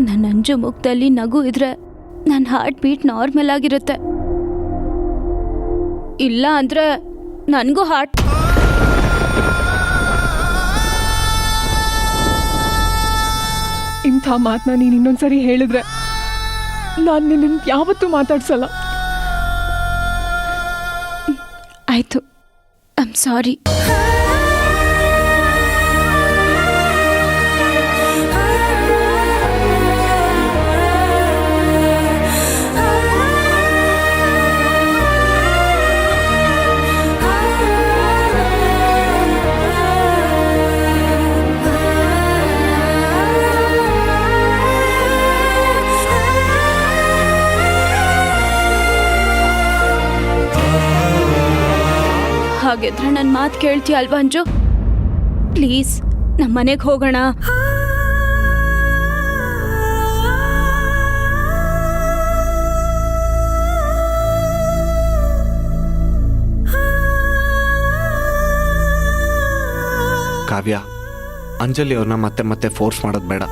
ನನ್ನ ಅಂಜು ಮುಖದಲ್ಲಿ ನಗು ಇದ್ರೆ ನನ್ನ ಹಾರ್ಟ್ ಬೀಟ್ ನಾರ್ಮಲ್ ಆಗಿರುತ್ತೆ. ಇಲ್ಲ ಅಂದ್ರೆ ನನಗೂ ಹಾರ್ಟ್ ಇಂಥ ಮಾತನ್ನ ನೀನು ಇನ್ನೊಂದ್ಸರಿ ಹೇಳಿದ್ರೆ ನಾನು ನಿನ್ನ ಯಾವತ್ತೂ ಮಾತಾಡ್ಸಲ್ಲ. ಆಯ್ತು, ಐ ಆಮ್ ಸಾರಿ. ಹಾಗಿದ್ರೆ ನನ್ನ ಮಾತು ಕೇಳ್ತೀಯ ಅಲ್ವಾ ಅಂಜು? ಪ್ಲೀಸ್ ನಮ್ಮ ಮನೆಗೆ ಹೋಗೋಣ. ಕಾವ್ಯ, ಅಂಜಲಿ ಅವ್ರನ್ನ ಮತ್ತೆ ಮತ್ತೆ ಫೋರ್ಸ್ ಮಾಡೋದು ಬೇಡ.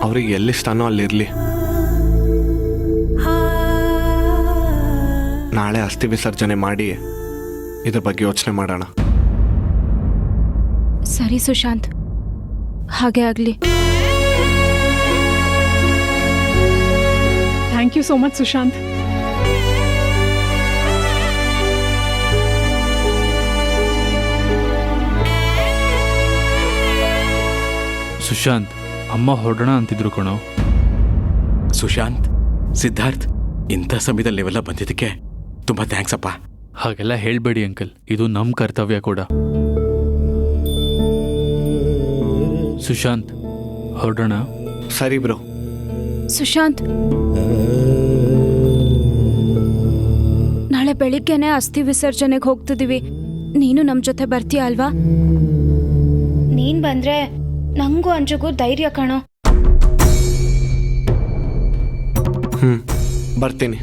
ಅವ್ರಿಗೆ ಎಲ್ಲಿಷ್ಟಾನೋ ಅಲ್ಲಿರ್ಲಿ. ನಾಳೆ ಅಸ್ಥಿ ವಿಸರ್ಜನೆ ಮಾಡಿ ಇದ್ರ ಬಗ್ಗೆ ಯೋಚನೆ ಮಾಡೋಣ. ಸರಿ ಸುಶಾಂತ್, ಹಾಗೆ ಆಗಲಿ. Thank you so much Sushant. Sushant, ಅಮ್ಮ ಹೊರಡೋಣ ಅಂತಿದ್ರು ಕಣೋ. ಸುಶಾಂತ್, ಸಿದ್ಧಾರ್ಥ್, ಇಂಥ ಸಮಯದಲ್ಲಿ ನೀವೆಲ್ಲ ಬಂದಿದ್ದಕ್ಕೆ ತುಂಬಾ ಥ್ಯಾಂಕ್ಸ್ ಅಪ್ಪ. ಹಾಗೆಲ್ಲ ಹೇಳ್ಬೇಡಿ ಅಂಕಲ್, ಇದು ನಮ್ಮ ಕರ್ತವ್ಯ ಕೂಡ. ಸುಶಾಂತ್, ಹೊರಡೋಣ. ಸರಿ ಬ್ರೋ. ಸುಶಾಂತ್, ನಾಳೆ ಬೆಳಿಗ್ಗೆನೆ ಅಸ್ಥಿ ವಿಸರ್ಜನೆಗೆ ಹೋಗ್ತಿದೀವಿ. ನೀನು ನಮ್ಮ ಜೊತೆ ಬರ್ತೀಯ ಅಲ್ವಾ? ನೀನ್ ಬಂದ್ರೆ ನಂಗೂ ಅಂಜುಗೂ ಧೈರ್ಯ ಕಾಣೋ. ಬರ್ತೀನಿ.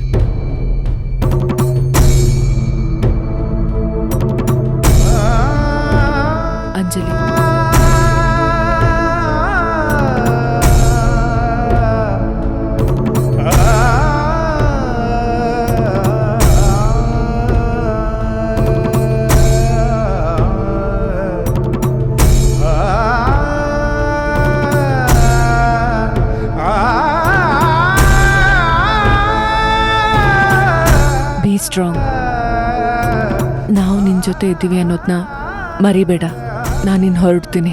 Anjali, be strong. ನಾವು ನಿನ್ನ ಜೊತೆ ಇದ್ದೀವಿ ಅನ್ನೋದನ್ನ ಮರಿಬೇಡ. ನಾನಿನ್ನು ಹೊರಡ್ತೀನಿ.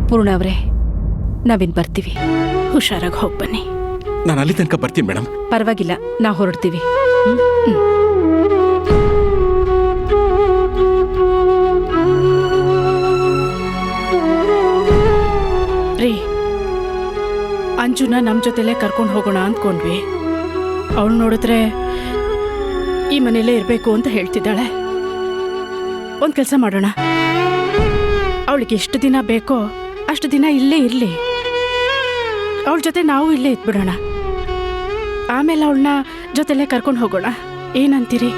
ಪೂರ್ಣ ಅವರೇ, ನಾವಿನ್ ಬರ್ತೀವಿ. ಹುಷಾರಾಗಿ ಹೋಗಿ ಬನ್ನಿ. ನಾನು ಅಲ್ಲಿ ತನಕ ಬರ್ತೀನಿ ಮೇಡಮ್. ಪರವಾಗಿಲ್ಲ, ನಾವು ಹೊರಡ್ತೀವಿ. ರೀ, ಅಂಜುನ ನಮ್ಮ ಜೊತೆಲೇ ಕರ್ಕೊಂಡು ಹೋಗೋಣ ಅಂದ್ಕೊಂಡ್ವಿ. ಅವಳು ನೋಡಿದ್ರೆ ಈ ಮನೆಯಲ್ಲೇ ಇರಬೇಕು ಅಂತ ಹೇಳ್ತಿದ್ದಾಳೆ. ಒಂದು ಕೆಲಸ ಮಾಡೋಣ, ಅವಳಿಗೆ ಎಷ್ಟು ದಿನ ಬೇಕೋ ಅಷ್ಟು ದಿನ ಇಲ್ಲೇ ಇರಲಿ. ಅವಳ ಜೊತೆ ನಾವು ಇಲ್ಲೇ ಇದ್ಬಿಡೋಣ. ಆಮೇಲೆ ಅವಳನ್ನ ಜೊತೆಲೇ ಕರ್ಕೊಂಡು ಹೋಗೋಣ. ಏನಂತೀರಿ?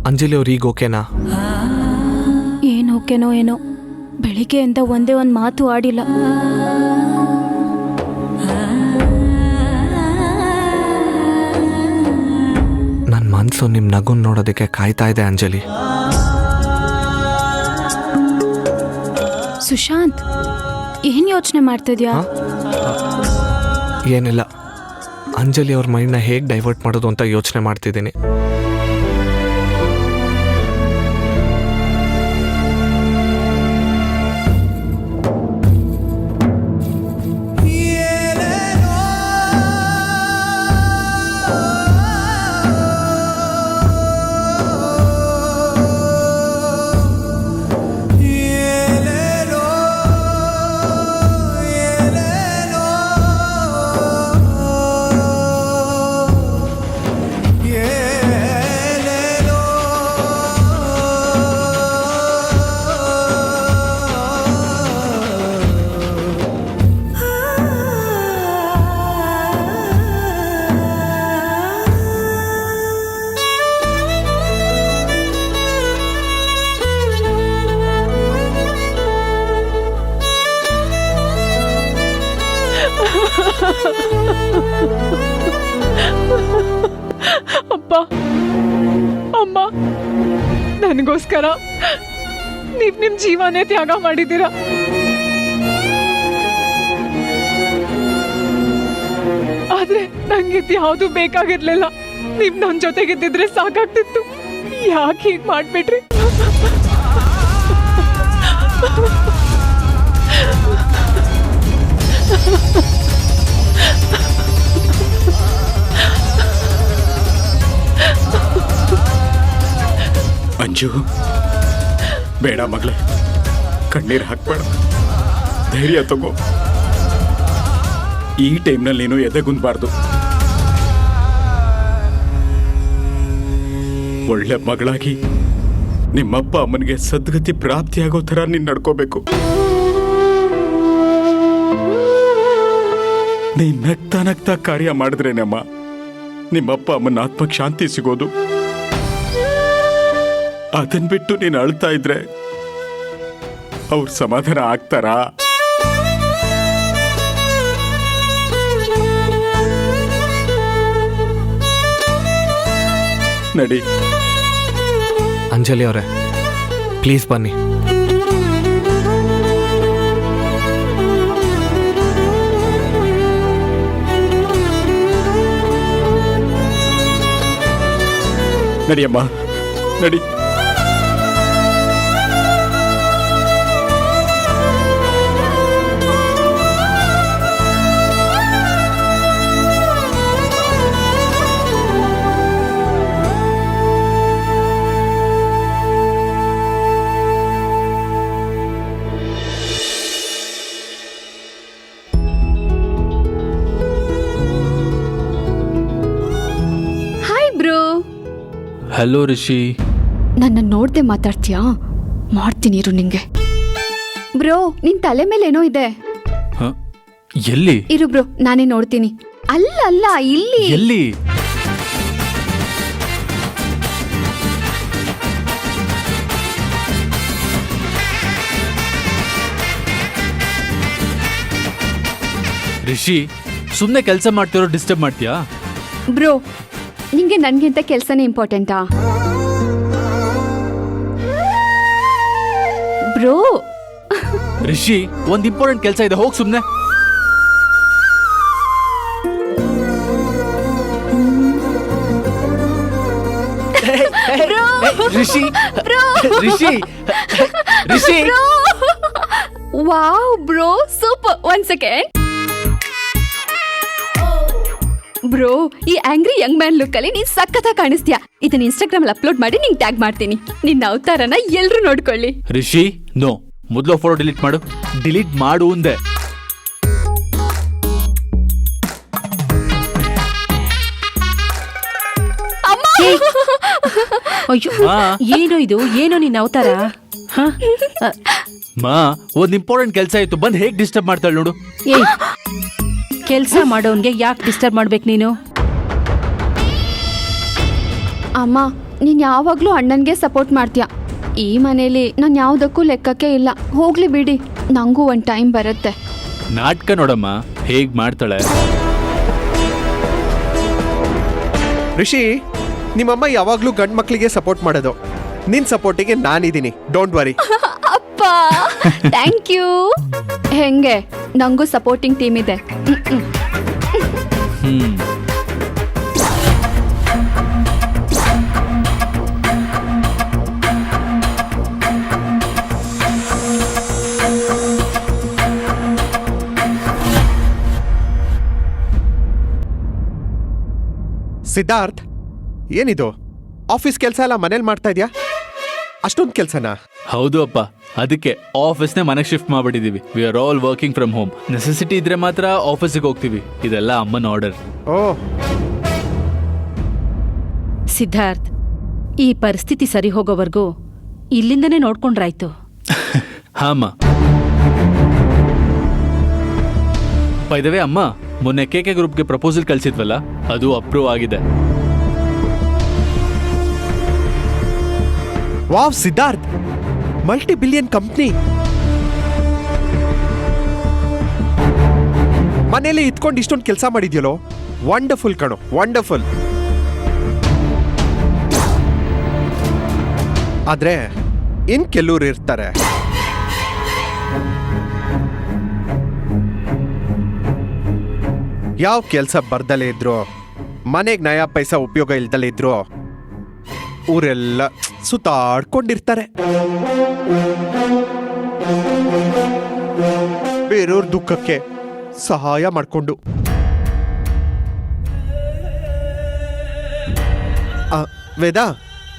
ಅಂಜಲಿ ಅವ್ರು ಈಗ ಓಕೆನಾ? ಏನು ಓಕೆನೋ ಏನೋ, ಬೆಳಿಗ್ಗೆಯಿಂದ ಒಂದೇ ಒಂದು ಮಾತು ಆಡಿಲ್ಲ. ನನ್ನ ಮನಸ್ಸು ನಿಮ್ಮ ನಗುನ್ ನೋಡೋದಕ್ಕೆ ಕಾಯ್ತಾ ಇದೆ ಅಂಜಲಿ. ಸುಶಾಂತ್, ಏನು ಯೋಚನೆ ಮಾಡ್ತಿದ್ಯಾ? ಏನಿಲ್ಲ, ಅಂಜಲಿ ಅವ್ರ ಮೈಂಡ್ನ ಹೇಗೆ ಡೈವರ್ಟ್ ಮಾಡೋದು ಅಂತ ಯೋಚನೆ ಮಾಡ್ತಿದ್ದೀನಿ. ಅಪ್ಪ ಅಮ್ಮ, ನನಗೋಸ್ಕರ ನೀವ್ ನಿಮ್ ಜೀವನೇ ತ್ಯಾಗ ಮಾಡಿದ್ದೀರಾ. ಆದ್ರೆ ನಂಗಿದ್ ಯಾವುದು ಬೇಕಾಗಿರ್ಲಿಲ್ಲ. ನೀವ್ ನನ್ ಜೊತೆಗಿದ್ದಿದ್ರೆ ಸಾಕಾಗ್ತಿತ್ತು. ಯಾಕೆ ಹೀಗ್ ಮಾಡ್ಬಿಟ್ರಿ? ಅಂಜು, ಬೇಡ ಮಗಳೇ, ಕಣ್ಣೀರು ಹಾಕ್ಬೇಡ, ಧೈರ್ಯ ತಗೋ. ಈ ಟೈಮ್ನಲ್ಲಿ ನೀನು ಎದೆಗುಂದಬಾರ್ದು. ಒಳ್ಳೆ ಮಗಳಾಗಿ ನಿಮ್ಮಪ್ಪ ಅಮ್ಮನಿಗೆ ಸದ್ಗತಿ ಪ್ರಾಪ್ತಿಯಾಗೋ ಥರ ನೀನು ನಡ್ಕೋಬೇಕು. ನೀನ್ ನಗ್ತಾ ನಗ್ತಾ ಕಾರ್ಯ ಮಾಡಿದ್ರೇನಮ್ಮ ನಿಮ್ಮಪ್ಪ ಅಮ್ಮನ ಆತ್ಮಕ್ಕೆ ಶಾಂತಿ ಸಿಗೋದು. ಅದನ್ ಬಿಟ್ಟು ನೀನು ಅಳ್ತಾ ಇದ್ರೆ ಅವ್ರ ಸಮಾಧಾನ ಆಗ್ತಾರಾ? ನಡಿ. ಅಂಜಲಿ ಅವರೇ, ಪ್ಲೀಸ್ ಬನ್ನಿ. ನಡಿಯಮ್ಮ, ನಡಿ. Hi bro. ಹಲೋ ರಿಷಿ. ನನ್ನ ನೋಡ್ದೆ ಮಾತಾಡ್ತೀಯಾ? ಮಾಡ್ತೀನಿ ಇರು ನಿಂಗೆ. ಬ್ರೋ, ನಿನ್ ತಲೆ ಮೇಲೆ ಏನೋ ಇದೆ. ಹ? ಎಲ್ಲಿ ಇರು ಬ್ರೋ, ನಾನೇ ನೋಡ್ತೀನಿ. ಅಲ್ಲ ಅಲ್ಲ, ಇಲ್ಲಿ. ಎಲ್ಲಿ? ರಿಷಿ, ಸುಮ್ಮನೆ ಕೆಲಸ ಮಾಡ್ತಿರೋ ಡಿಸ್ಟರ್ಬ್ ಮಾಡ್ತೀಯಾ? ಬ್ರೋ, ನಿಂಗೆ ನನ್ಗಿಂತ ಕೆಲ್ಸನೇ ಇಂಪಾರ್ಟೆಂಟಾ? ಬ್ರೋ, ರಿಷಿ, ಒಂದ್ ಇಂಪಾರ್ಟೆಂಟ್ ಕೆಲಸ ಇದೆ, ಹೋಗ್ ಸುಮ್ನೆ. Rishi, Rishi, Rishi. Wow bro, super. 1 second bro, ಈ ಆಂಗ್ರಿ ಯಂಗ್ ಮ್ಯಾನ್ ಲುಕ್ ಅಲ್ಲಿ ನೀನ್ ಸಖತ್ತಾಗಿ ಕಾಣಿಸ್ತೀಯ. ಇದನ್ನ ಇನ್ಸ್ಟಾಗ್ರಾಮ್ ಅಲ್ಲಿ ಅಪ್ಲೋಡ್ ಮಾಡಿ ನಿಂಗೆ ಟ್ಯಾಗ್ ಮಾಡ್ತೀನಿ. ನಿನ್ನ ಅವತಾರನ ಎಲ್ರು ನೋಡ್ಕೊಳ್ಳಿ. ರಿಷಿ, ನೋ, ಮೊದಲು ಫೋಟೋ ಡಿಲೀಟ್ ಮಾಡು. ಡಿಲೀಟ್ ಮಾಡು ಅಂದೆ. ಅಯ್ಯೋ, ಏನೋ ಇದು, ಏನೋ ನಿನ್ನ ಅವತಾರ? ಮಾ, ಒಂದ್ ಇಂಪಾರ್ಟೆಂಟ್ ಕೆಲಸ ಇತ್ತು, ಬಂದ್ ಹೇಗ್ ಡಿಸ್ಟರ್ಬ್ ಮಾಡ್ತಾಳೆ ನೋಡು. ಏಯ್, ಕೆಲ್ಸ ಮಾಡೋನ್ಗೆ ಯಾಕೆ ಡಿಸ್ಟರ್ಬ್ ಮಾಡ್ಬೇಕು ನೀನು? ಅಮ್ಮ, ನೀನ್ ಯಾವಾಗ್ಲೂ ಅಣ್ಣನ್ಗೆ ಸಪೋರ್ಟ್ ಮಾಡ್ತೀಯ. ಈ ಮನೇಲಿ ನಾನು ಯಾವ್ದಕ್ಕೂ ಲೆಕ್ಕಕ್ಕೆ ಇಲ್ಲ. ಹೋಗ್ಲಿ ಬಿಡಿ, ನಂಗೂ ಒಂದ್ ಟೈಮ್ ಬರುತ್ತೆ. ನಾಟಕ ನೋಡಮ್ಮ ಹೇಗ್ ಮಾಡ್ತಾಳೆ. ಋಷಿ, ನಿಮ್ಮಮ್ಮ ಯಾವಾಗ್ಲೂ ಗಂಡ್ ಮಕ್ಳಿಗೆ ಸಪೋರ್ಟ್ ಮಾಡೋದು. ನಿನ್ ಸಪೋರ್ಟಿಗೆ ನಾನಿದ್ದೀನಿ, ಡೋಂಟ್ ವರಿ. ಅಪ್ಪ ಥ್ಯಾಂಕ್ ಯು. ಹೆಂಗೆ, ನಂಗೂ ಸಪೋರ್ಟಿಂಗ್ ಟೀಮ್ ಇದೆ. ಹ್ಮ್ ಸಿದ್ಧಾರ್ಥ್, ಏನಿದು ಆಫೀಸ್ ಕೆಲಸ ಎಲ್ಲ ಮನೇಲಿ ಮಾಡ್ತಾ ಇದ್ಯಾ? ಅಷ್ಟೊಂದು ಕೆಲಸನಾ? ಹೌದು ಅಪ್ಪ, ಅದಕ್ಕೆ ಆಫೀಸ್ನೇ ಮನೆಗೆ ಶಿಫ್ಟ್ ಮಾಡ್ಬಿಟ್ಟಿದೀವಿ. We are all working from home. Necessity ಇದ್ರೆ ಮಾತ್ರ ಆಫೀಸಿಗೆ ಹೋಗ್ತೀವಿ. ಇದೆಲ್ಲ ಅಮ್ಮನ ಆರ್ಡರ್. ಓ, ಸಿದ್ಧಾರ್ಥ್, ಈ ಪರಿಸ್ಥಿತಿ ಸರಿ ಹೋಗೋವರೆಗೂ ಇಲ್ಲಿಂದನೇ ನೋಡ್ಕೊಂಡ್ರಾಯ್ತು. ಹಾಮ್ಮ. ಬೈದವೆ ಅಮ್ಮ, ಮೊನ್ನೆ ಕೆಕೆ ಗ್ರೂಪ್ಗೆ ಪ್ರಪೋಸಲ್ ಕಳ್ಸಿದ್ವಲ್ಲ, ಅದು ಅಪ್ರೂವ್ ಆಗಿದೆ. Wow Siddharth, multi billion company. ಮನೇಲಿ ಇತ್ಕೊಂಡು ಇಷ್ಟೊಂದು ಕೆಲಸ ಮಾಡಿದ್ಯಲ್ಲೋ, ವಂಡರ್ಫುಲ್ ಕಣೋ, ವಂಡರ್ಫುಲ್. ಆದ್ರೆ ಇನ್ ಕೆಲವ್ರು ಇರ್ತಾರೆ, ಯಾವ ಕೆಲಸ ಬರ್ದಲೇ ಇದ್ರು, ಮನೆಗೆ ನಯಾ ಪೈಸಾ ಉಪಯೋಗ ಇಲ್ದಲೇ ಇದ್ರು, ಊರೆಲ್ಲ ಸುತ್ತಾಡ್ಕೊಂಡಿರ್ತಾರೆ. ಬೇರೆಯವ್ರ ದುಃಖಕ್ಕೆ ಸಹಾಯ ಮಾಡ್ಕೊಂಡು. ವೇದ,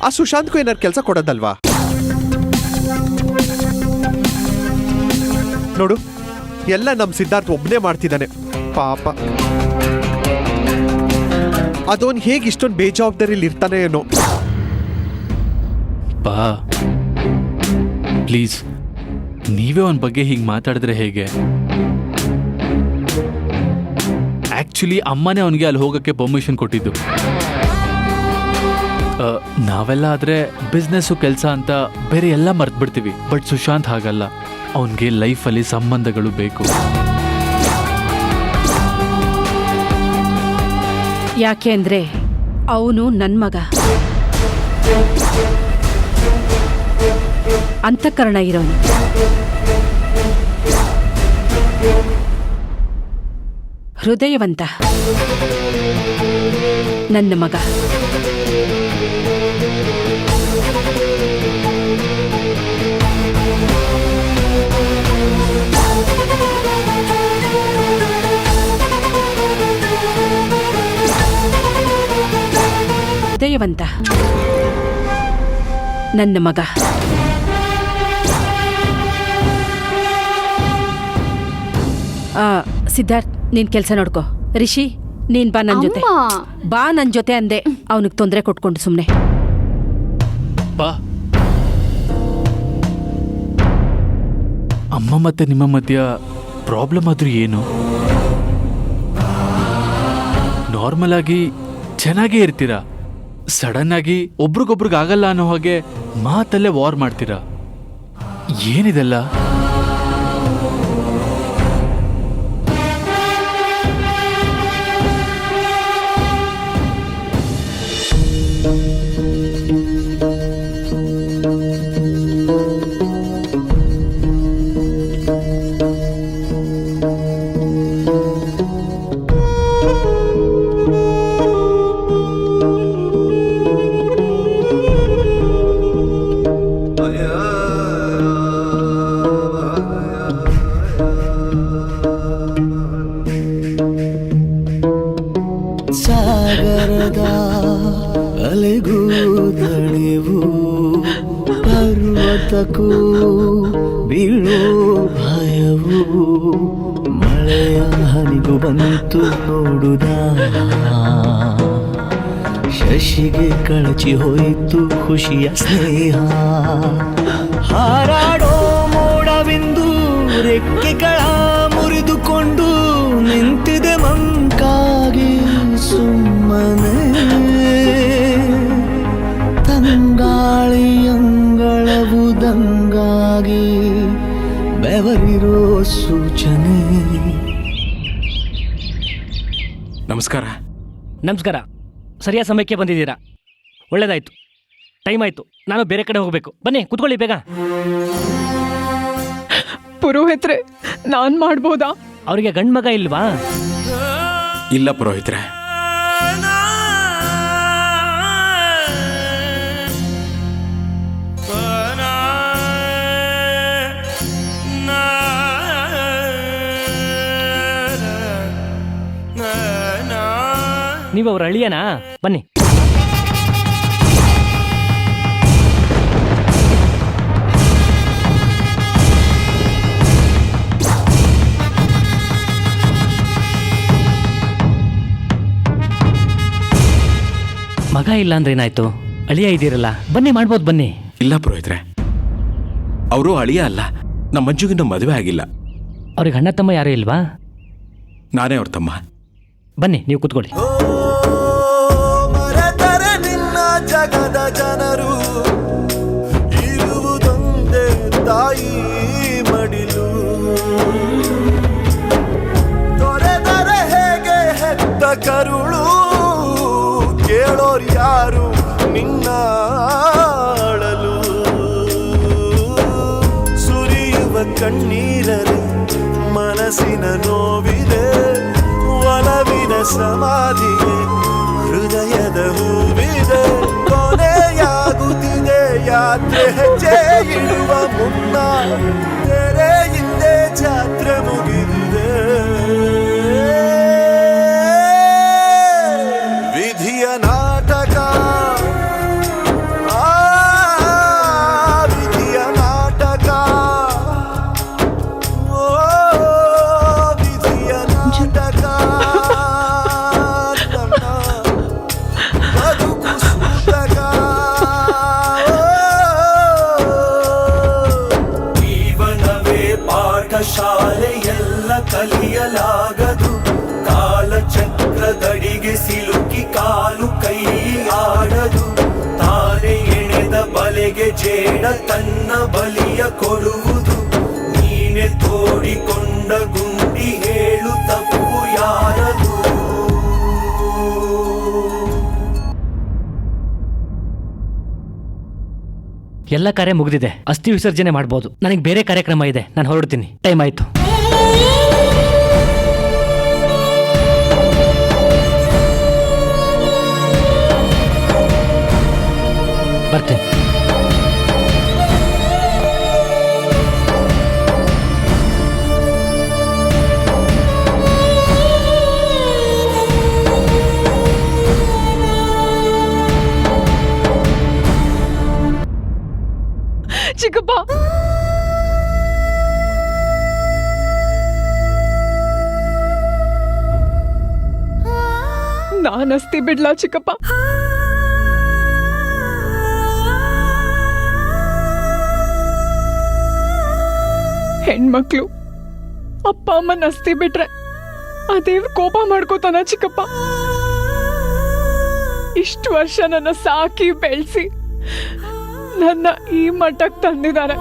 ಆ ಸುಶಾಂತ್ಗೂ ಏನಾರು ಕೆಲಸ ಕೊಡೋದಲ್ವಾ? ನೋಡು, ಎಲ್ಲ ನಮ್ ಸಿದ್ಧಾರ್ಥ್ ಒಬ್ನೇ ಮಾಡ್ತಿದ್ದಾನೆ ಪಾಪ. ಅದೋನ್ ಹೇಗೆ ಇಷ್ಟೊಂದು ಬೇಜವಾಬ್ದಾರಿಲಿ ಇರ್ತಾನೆ ಏನೋ. ಬಾ ಪ್ಲೀಸ್, ನೀವೇ ಅವನ ಬಗ್ಗೆ ಹೀಗೆ ಮಾತಾಡಿದ್ರೆ ಹೇಗೆ? ಆಕ್ಚುಲಿ ಅಮ್ಮನೇ ಅವನಿಗೆ ಅಲ್ಲಿ ಹೋಗಕ್ಕೆ ಪರ್ಮಿಷನ್ ಕೊಟ್ಟಿದ್ದು. ನಾವೆಲ್ಲ ಆದ್ರೆ ಬಿಸ್ನೆಸ್ಸು ಕೆಲಸ ಅಂತ ಬೇರೆ ಎಲ್ಲ ಮರ್ತ್ಬಿಡ್ತೀವಿ. ಬಟ್ ಸುಶಾಂತ್ ಹಾಗಲ್ಲ, ಅವನಿಗೆ ಲೈಫಲ್ಲಿ ಸಂಬಂಧಗಳು ಬೇಕು. ಯಾಕೆ ಅಂದ್ರೆ ಅವನು ನನ್ನ ಮಗ. ಅಂತಃಕರಣ ಇರೋನು. ಹೃದಯವಂತ ನನ್ನ ಮಗ. ಹೃದಯವಂತ ನನ್ನ ಮಗ. ಸಿದ್ಧಾರ್ಥ್, ನೀನ್ ಕೆಲ್ಸ ನೋಡ್ಕೋ. ರಿಷಿ, ನೀನ್ ಬಾ ನನ್ ಜೊತೆ. ಬಾ ನನ್ ಜೊತೆ ಅಂದೆ. ಅವನಿಗೆ ತೊಂದರೆ ಕೊಟ್ಕೊಂಡು ಸುಮ್ನೆ ಬಾ. ಅಮ್ಮ ಮತ್ತೆ ನಿಮ್ಮ ಮಧ್ಯ ಪ್ರಾಬ್ಲಮ್ ಆದ್ರೂ ಏನು? ನಾರ್ಮಲ್ ಆಗಿ ಚೆನ್ನಾಗೇ ಇರ್ತೀರಾ. ಸಡನ್ ಆಗಿ ಒಬ್ರಿಗೊಬ್ರಿಗೆ ಆಗಲ್ಲ ಅನ್ನೋ ಹಾಗೆ ಮಾತಲ್ಲೇ ವಾರ್ ಮಾಡ್ತೀರಾ. ಏನಿದೆಲ್ಲ? ಸಾಗರದ ಅಲೆಗೂ ದಣಿವು, ಪರ್ವತಕ್ಕೂ ಬೀಳೋ ಭಯವು, ಮಳೆಯ ಹನಿಗೂ ಬಂತು ನೋಡುದ, ಶಶಿಗೆ ಕಳಚಿ ಹೋಯಿತು ಖುಷಿಯ ಸ್ನೇಹ. ಹಾರಾಡೋ ಮೋಡವಿಂದು ರೆಕ್ಕೆಗಳ ಮುರಿದುಕೊಂಡು ನಿಂತಿದೆ ಮಂಕಾಗಿ ಸುಮ್ಮನೆ. ನಿಂಗಾಗಿ ಬೆವರಿರೋ ಸೂಚನೆ. ನಮಸ್ಕಾರ. ನಮಸ್ಕಾರ. ಸರಿಯಾದ ಸಮಯಕ್ಕೆ ಬಂದಿದ್ದೀರಾ, ಒಳ್ಳೇದಾಯ್ತು. ಟೈಮ್ ಆಯ್ತು, ನಾನು ಬೇರೆ ಕಡೆ ಹೋಗಬೇಕು. ಬನ್ನಿ ಕುತ್ಕೊಳ್ಳಿ ಬೇಗ. ಪುರೋಹಿತ್ರೆ, ನಾನ್ ಮಾಡ್ಬೋದಾ? ಅವರಿಗೆ ಗಂಡು ಮಗ ಇಲ್ವಾ? ಇಲ್ಲ ಪುರೋಹಿತ್ರೆ. ನೀವು ಅವ್ರ ಅಳಿಯನಾ? ಬನ್ನಿ. ಮಗ ಇಲ್ಲ ಅಂದ್ರೆ ಏನಾಯ್ತು? ಅಳಿಯ ಇದ್ದೀರಲ್ಲ, ಬನ್ನಿ ಮಾಡ್ಬೋದು. ಬನ್ನಿ. ಇಲ್ಲ ಪುರೋಹಿತ್ರೆ, ಅವರು ಅಳಿಯ ಅಲ್ಲ. ನಮ್ಮ ಮಂಜುಗಿನ್ನೂ ಮದುವೆ ಆಗಿಲ್ಲ. ಅವ್ರಿಗೆ ಅಣ್ಣ ತಮ್ಮ ಯಾರು ಇಲ್ವಾ? ನಾನೇ ಅವ್ರ ತಮ್ಮ. ಬನ್ನಿ, ನೀವು ಕೂತ್ಕೊಳ್ಳಿ. ಮರೆತರೆ ನಿನ್ನ ಜಗದ ಜನರು ಇರುವುದೊಂದೇ ತಾಯಿ ಮಡಿಲು. ತೊರೆದರೆ ಹೇಗೆ ಹೆತ್ತ ಕರುಳು, ಕೇಳೋರು ಯಾರು ನಿನ್ನ ಅಳಲು. ಸುರಿಯುವ ಕಣ್ಣೀರರೆ ಮನಸ್ಸಿನ ನೋವಿದೆ, ಒಲವಿನ ಸಮಾಧಿಗೆ ಹೃದಯದ ಹೂವಿದೆ. ಕೊನೆಯಾಗುತ್ತಿದೆ ಯಾತ್ರೆ, ಹೆಜ್ಜೆ ಇಡುವ ಮುನ್ನ ತೆರೆ ಹಿಂದೆ ಜಾತ್ರೆ ಮುಗಿದಿದೆ. ವಿಧಿಯ ನಾಟಕ, ವಿಧಿಯ ನಾಟಕ, ವಿಧಿಯ ನಾಟಕ. ಬದುಕು ಸೂತಕ, ಜೀವನವೇ ಪಾಠಶಾಲೆಯೆಲ್ಲ ಕಲಿಯಲಾಗದು. ಕಾಲಚಕ್ರದಡಿಗೆ ಸಿಲುಕಿ ಕಾಲು ಕೈ ಆಡದು. ತಾನೇ ಎಣೆದ ಬಲೆಗೆ ಜೇಡ ತನ್ನ ಬಲಿಯ ಕೊಡುವುದು. ನೀನೆ ತೋಡಿಕೊಂಡ ಗುಂಡಿ ಹೇಳು ತಪ್ಪು ಯಾರದು. ಎಲ್ಲ ಕಾರ್ಯ ಮುಗಿದಿದೆ, ಅಸ್ಥಿ ವಿಸರ್ಜನೆ ಮಾಡ್ಬೋದು. ನನಗೆ ಬೇರೆ ಕಾರ್ಯಕ್ರಮ ಇದೆ, ನಾನು ಹೊರಡ್ತೀನಿ. ಟೈಮ್ ಆಯ್ತು. ಬರ್ತೀನಿ. ಚಿಕ್ಕಪ್ಪ, ನಾನ್ ಅಸ್ತಿ ಬಿಡ್ಲಾ ಚಿಕ್ಕಪ್ಪ? ಹೆಣ್ಮಕ್ಳು ಅಪ್ಪ ಅಮ್ಮನ ಅಸ್ತಿ ಬಿಟ್ರೆ ಆ ದೇವ್ರ ಕೋಪ ಮಾಡ್ಕೋತಾನ ಚಿಕ್ಕಪ್ಪ. ಇಷ್ಟು ವರ್ಷ ನನ್ನ ಸಾಕಿ ಬೆಳೆಸಿ ನನ್ನ ಈ ಮಟ್ಟಕ್ಕೆ ತಂದಿದ್ದಾರೆ.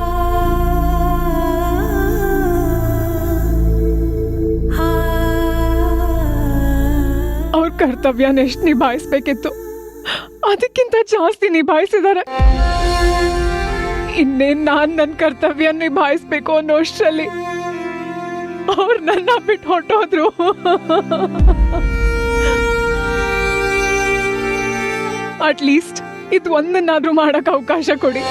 ಅವ್ರ ಕರ್ತವ್ಯನ ಎಷ್ಟು ನಿಭಾಯಿಸ್ಬೇಕಿತ್ತು, ಅದಕ್ಕಿಂತ ಜಾಸ್ತಿ ನಿಭಾಯಿಸಿದ್ದಾರೆ. ಇನ್ನೇನ್ ನಾನ್ ನನ್ನ ಕರ್ತವ್ಯ ನಿಭಾಯಿಸ್ಬೇಕು ಅನ್ನೋ ಅಷ್ಟರಲ್ಲಿ ಅವ್ರು ನನ್ನ ಬಿಟ್ಟು ಹೊರಟೋದ್ರು. ಅಟ್ಲೀಸ್ಟ್ ಇದು ಒಂದನ್ನಾದ್ರೂ ಮಾಡಕ್ ಅವಕಾಶ ಕೊಡಿ.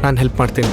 ನಾನು ಹೆಲ್ಪ್ ಮಾಡ್ತೀನಿ.